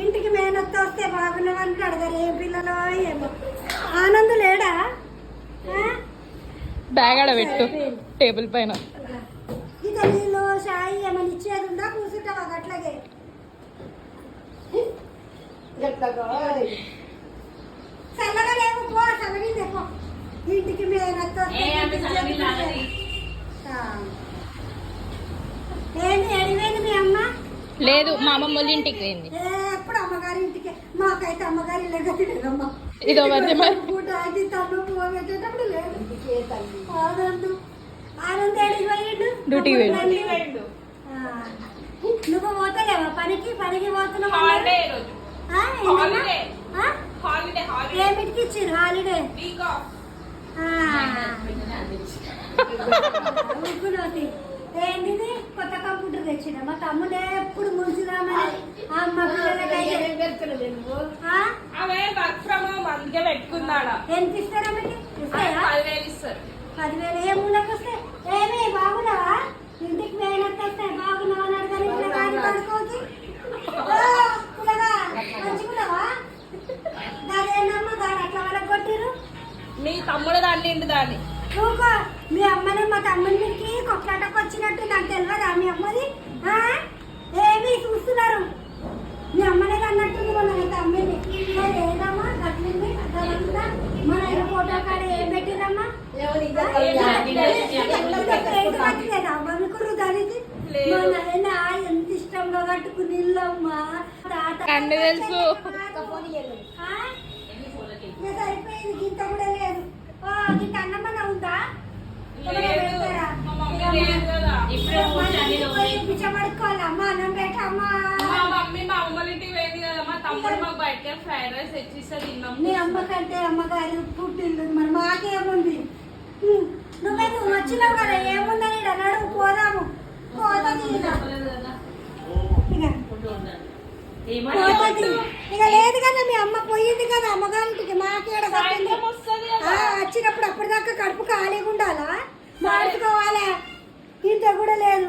ఇంటికి మేనత్త వస్తే బాగున్నామని అడగారు. ఏ పిల్లలో ఏమో. ఆనంద్ లేడా? బ్యాగ్ ఆడ పెట్టు టేబుల్ పైన. ఇక నీళ్ళు షాయి ఏమన్నా ఇచ్చేది ఉందా? కూర్చుంటావా అట్లాగే? చల్లగా లేవు పో, చల్లగా పో. ఇంటికి మేనత్త ఏంటి అడిగేది మీ అమ్మ? లేదు, మా అమ్మమ్మ వాళ్ళ ఇంటికి పోయింది. ఎప్పుడు అమ్మగారి ఇంటికి. మాకైతే అమ్మగారి లేదమ్మా. ఇదో మరి పూట ఆగి తను పువ్వు పెట్టేటప్పుడు లేదు. ఆనంద్ ఆనంద్ ఏడికి పోయిండు? డ్యూటీకి వెళ్ళి. నువ్వు పోతలేవా పనికి? పనికి పోతున్నావు. ఏమిటికి ఇచ్చారు హాలిడే? ఏంటిది? కొత్త కంప్యూటర్ తెచ్చిన మా తమ్ముడు ఎప్పుడు ముంచుదామని అమ్మ ఎంత ఇస్తారా? మీకు 10,000 ఏ మూలకి వస్తాయి? ఏమి బాగున్నావా? ఇంటికి మేనత్త వస్తాయి బాగున్నావా అని అడగాలి. గాడి పడుకోవచ్చు మంచుకున్నావా? దాదేనమ్మా గాడి అట్లా వాళ్ళకి కొట్టిరు. మీ తమ్ముడు దాన్ని ఇంటి దాన్ని చూకో. మీ అమ్మని మా తమ్ముడికి కొట్లాటకు వచ్చినట్టు నాకు తెలియదా? మీ అమ్మది ఏమి చూస్తున్నారు? మీ అమ్మనే అన్నట్టుంది మన తమ్మిని. లేదమ్మా కట్టింది అర్థమవుతుందా? మన ఫోటో కాడ ఏం పెట్టిరమ్మా? దానికి మన ఎంత ఇష్టంగా కట్టుకుని ఇల్లమ్మా. తెలుసు సరిపోయింది. ఇంత కూడా లేదు. ఇంత అన్నమన్న ఉందా? పిచ్చబడుకోవాలి అమ్మ. అన్నం పెట్టమ్మా. మీ అమ్మకంటే అమ్మగారు పుట్టిల్లు మరి మాకేముంది? నువ్వే నువ్వు వచ్చినావు కదా, ఏముందని అన్నాడు. పోదాము ఇక లేదు కదా. మీ అమ్మ పోయింది కదా అమ్మగారింటికి. మాకేడ వచ్చినప్పుడు అప్పటిదాకా కడుపు ఖాళీగా ఉండాలా? మార్చుకోవాలా? ఇంత కూడా లేదు.